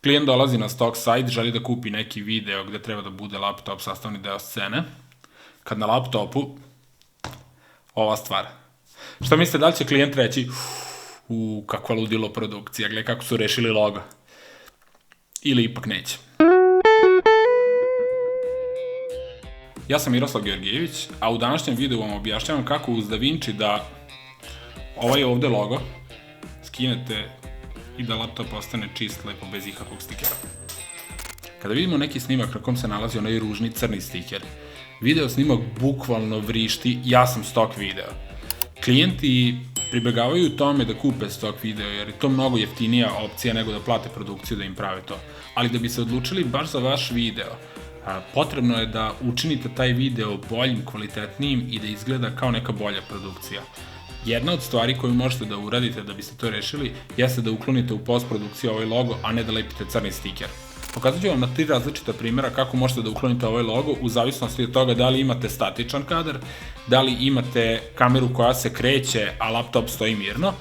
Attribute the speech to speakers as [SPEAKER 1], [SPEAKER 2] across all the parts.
[SPEAKER 1] Klijent dolazi na stock site, želi da kupi neki video gde treba da bude laptop sastavni deo scene. Kad na laptopu, ova stvar. Šta mislite, da li će klijent reći, kakva ludilo produkcija, gledaj kako su rešili logo. Ili ipak neće. Ja sam Miroslav Georgijević, a u današnjem videu vam objašnjavam kako uz DaVinci da ovaj ovde logo skinete i da laptop ostane čist, lepo, bez ikakvog stikera. Kada vidimo neki snimak na kom se nalazi onaj ružni crni stiker, video snimak bukvalno vrišti, ja sam stok video. Klijenti pribegavaju tome da kupe stok video, jer je to mnogo jeftinija opcija nego da plate produkciju da im prave to. Ali da bi se odlučili baš za vaš video, potrebno je da učinite taj video boljim, kvalitetnijim i da izgleda kao neka bolja produkcija. Jedna od stvari koju možete da uradite da biste to rešili jeste da uklonite u postprodukciji ovaj logo, a ne da lepite crni stiker. Pokazat ću vam na 3 različita primjera kako možete da uklonite ovaj logo u zavisnosti od toga da li imate statičan kadar, da li imate kameru koja se kreće, a laptop stoji mirno.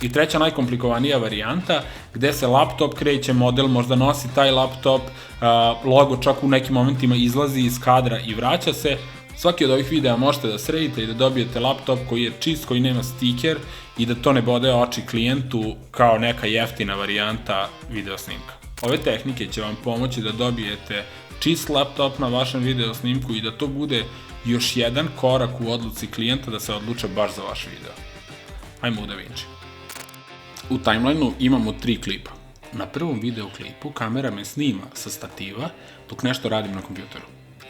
[SPEAKER 1] I treća najkomplikovanija varijanta, gde se laptop kreće, model možda nosi taj laptop, logo čak u nekim momentima izlazi iz kadra i vraća se. Svaki od ovih videa možete da sredite i da dobijete laptop koji je čist, koji nema stiker i da to ne bode oči klijentu kao neka jeftina varijanta video snimka. Ove tehnike će vam pomoći da dobijete čist laptop na vašem video snimku i da to bude još jedan korak u odluci klijenta da se odluče baš za vaš video. Ajmo u DaVinci. U timelineu imamo 3 klipa. Na prvom video klipu kamera me snima sa stativa dok nešto radim na kompjuteru.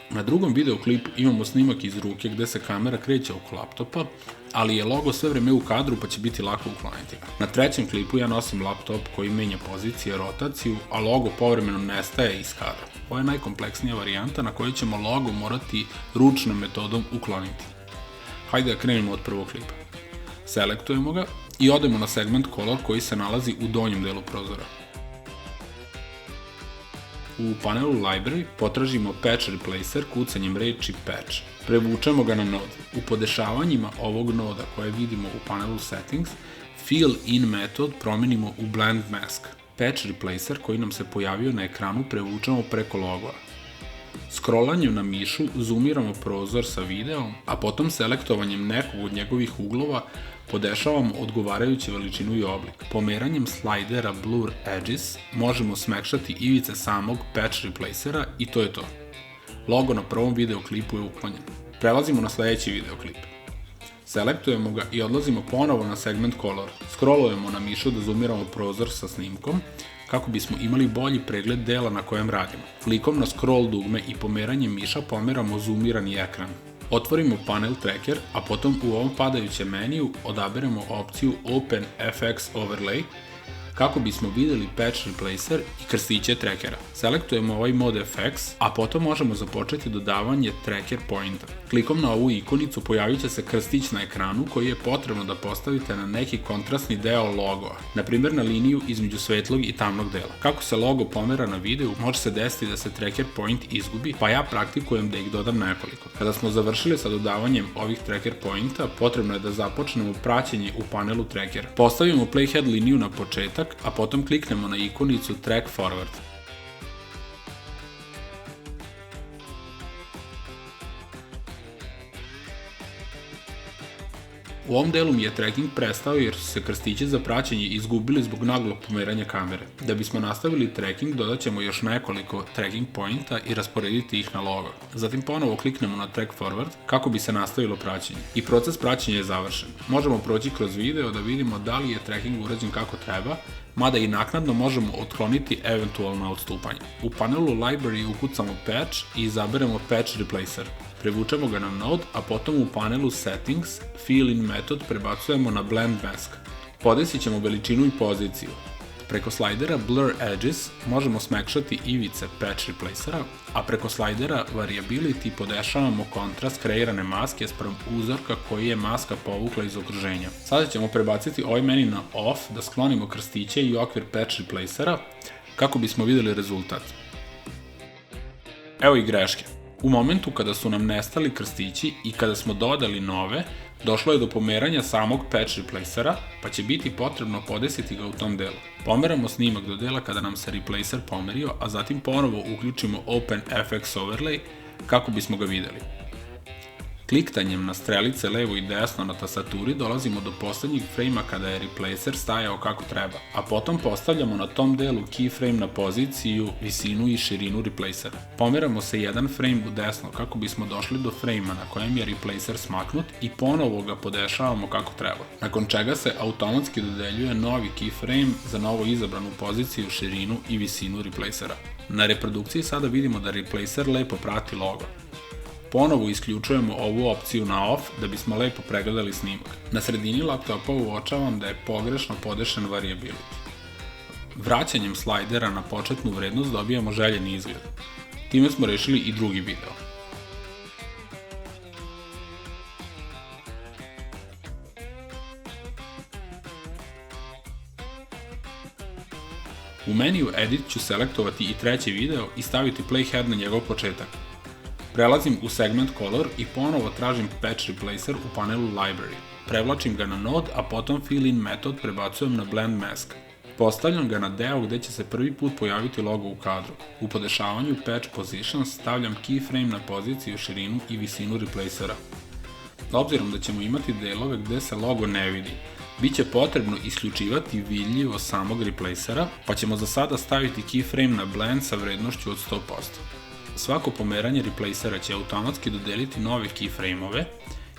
[SPEAKER 1] Na drugom video klipu imamo snimak iz ruke gde se kamera kreće oko laptopa, ali je logo sve vreme u kadru pa će biti lako ukloniti. Na trećem klipu ja nosim laptop koji menja pozicije, rotaciju, a logo povremeno nestaje iz kadra. Ovo je najkompleksnija varijanta na kojoj ćemo logo morati ručnom metodom ukloniti. Hajde da krenemo od prvog klipa. Selektujemo ga i odemo na segment color koji se nalazi u donjem delu prozora. U panelu Library potražimo Patch Replacer kucanjem reči Patch. Prevučemo ga na nod. U podešavanjima ovog noda koje vidimo u panelu Settings, Fill In metod promenimo u Blend Mask. Patch Replacer koji nam se pojavio na ekranu prevučemo preko logoa. Scrollanjem na mišu zoomiramo prozor sa videom, a potom selektovanjem nekog od njegovih uglova podešavamo odgovarajuću veličinu i oblik. Pomeranjem slajdera Blur Edges možemo smekšati ivice samog Patch Replacera i to je to. Logo na prvom videoklipu je uklonjen. Prelazimo na sledeći videoklip. Selektujemo ga i odlazimo ponovo na segment Color. Scrollujemo na mišu da zoomiramo prozor sa snimkom, kako bismo imali bolji pregled dela na kojem radimo. Klikom na scroll dugme i pomeranjem miša pomeramo zoomirani ekran. Otvorimo panel Tracker, a potom u ovom padajućem meniju odaberemo opciju Open FX Overlay, kako bismo videli Patch Replacer i krstiće trackera. Selektujemo ovaj mod FX, a potom možemo započeti dodavanje tracker pointa. Klikom na ovu ikonicu pojavit će se krstić na ekranu koji je potrebno da postavite na neki kontrastni deo logoa, na primjer na liniju između svetlog i tamnog dela. Kako se logo pomera na videu, može se desiti da se tracker point izgubi, pa ja praktikujem da ih dodam nekoliko. Kada smo završili sa dodavanjem ovih tracker pointa, potrebno je da započnemo praćenje u panelu Tracker. Postavimo playhead liniju na početak, a potom kliknemo na ikonicu Track Forward. U ovom delu mi je tracking prestao jer su se krstići za praćenje izgubili zbog naglog pomeranja kamere. Da bismo nastavili tracking, dodat ćemo još nekoliko tracking pointa i rasporediti ih na logo. Zatim ponovo kliknemo na Track Forward kako bi se nastavilo praćenje. I proces praćenja je završen. Možemo proći kroz video da vidimo da li je tracking urađen kako treba, mada i naknadno možemo otkloniti eventualna odstupanja. U panelu Library ukucamo Patch i izaberemo Patch Replacer. Prevučemo ga na node, a potom u panelu Settings, Fill In metod prebacujemo na Blend Mask. Podesit ćemo veličinu i poziciju. Preko slajdera Blur Edges možemo smekšati ivice Patch Replacera, a preko slajdera Variability podešavamo kontrast kreirane maske sprem uzorka koji je maska povukla iz okruženja. Sada ćemo prebaciti ovaj meni na Off da sklonimo krstiće i okvir Patch Replacera kako bismo videli rezultat. Evo i greške. U momentu kada su nam nestali krstići i kada smo dodali nove, došlo je do pomeranja samog patch replacera, pa će biti potrebno podesiti ga u tom delu. Pomeramo snimak do dela kada nam se replacer pomerio, a zatim ponovo uključimo OpenFX Overlay kako bismo ga videli. Kliktanjem na strelice levo i desno na tastaturi dolazimo do poslednjeg frejma kada je replacer stajao kako treba, a potom postavljamo na tom delu keyframe na poziciju, visinu i širinu replacera. Pomeramo se jedan frame u desno kako bismo došli do frejma na kojem je replacer smaknut i ponovo ga podešavamo kako treba, nakon čega se automatski dodeljuje novi keyframe za novo izabranu poziciju, širinu i visinu replacera. Na reprodukciji sada vidimo da replacer lepo prati logo. Ponovo isključujemo ovu opciju na off da bismo lepo pregledali snimak. Na sredini laptopa uočavam da je pogrešno podešen variability. Vraćanjem slajdera na početnu vrednost dobijamo željeni izgled. Time smo rešili i drugi video. U meniju Edit ću selektovati i treći video i staviti playhead na njegov početak. Prelazim u segment Color i ponovo tražim Patch Replacer u panelu Library. Prevlačim ga na Node, a potom Fill-in metod prebacujem na Blend Mask. Postavljam ga na deo gde će se prvi put pojaviti logo u kadru. U podešavanju Patch Positions stavljam keyframe na poziciju, širinu i visinu replacera. Obzirom da ćemo imati delove gde se logo ne vidi, biće potrebno isključivati vidljivo samog replacera, pa ćemo za sada staviti keyframe na blend sa vrednošću od 100%. Svako pomeranje replacera će automatski dodeliti nove keyframe-ove,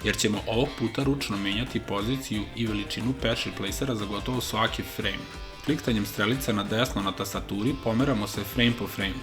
[SPEAKER 1] jer ćemo ovog puta ručno menjati poziciju i veličinu patch replacera za gotovo svaki frame. Kliktanjem strelice na desno na tastaturi pomeramo se frame po frame.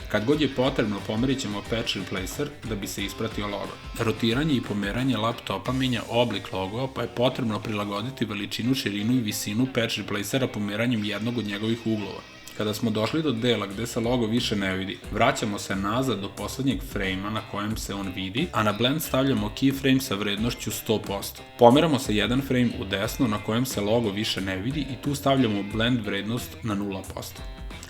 [SPEAKER 1] Kad god je potrebno, pomerit ćemo patch replacer da bi se ispratio logo. Rotiranje i pomeranje laptopa menja oblik logo, pa je potrebno prilagoditi veličinu, širinu i visinu patch replacera pomeranjem jednog od njegovih uglova. Kada smo došli do dela gde se logo više ne vidi, vraćamo se nazad do poslednjeg frejma na kojem se on vidi, a na blend stavljamo keyframe sa vrednošću 100%. Pomeramo se jedan frame u desno na kojem se logo više ne vidi i tu stavljamo blend vrednost na 0%,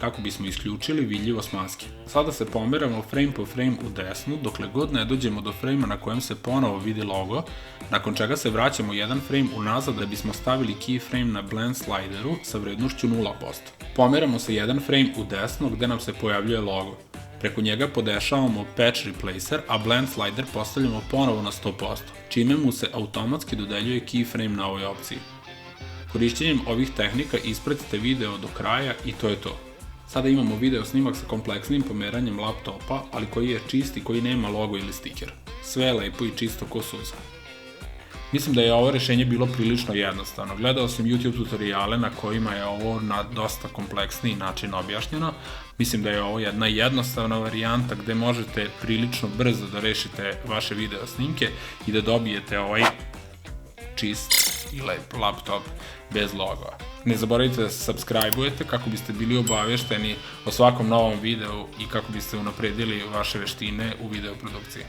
[SPEAKER 1] kako bismo isključili vidljivost maske. Sada se pomeramo frame po frame u desnu, dokle god ne dođemo do frejma na kojem se ponovo vidi logo, nakon čega se vraćamo jedan frame unazad da bismo stavili keyframe na blend slideru sa vrednošću 0%. Pomeramo se jedan frame u desno gde nam se pojavljuje logo. Preko njega podešavamo patch replacer, a blend slider postavljamo ponovo na 100%, čime mu se automatski dodeljuje keyframe na ovoj opciji. Korišćenjem ovih tehnika ispratite video do kraja i to je to. Sada imamo video snimak sa kompleksnim pomeranjem laptopa, ali koji je čist i koji nema logo ili stiker. Sve je lepo i čisto ko suza. Mislim da je ovo rešenje bilo prilično jednostavno. Gledao sam YouTube tutoriale na kojima je ovo na dosta kompleksniji način objašnjeno. Mislim da je ovo jedna jednostavna varijanta gde možete prilično brzo da rešite vaše video snimke i da dobijete ovaj čist i lep laptop bez logova. Ne zaboravite da se subscribe-ujete kako biste bili obavešteni o svakom novom videu i kako biste unapredili vaše veštine u videoprodukciji.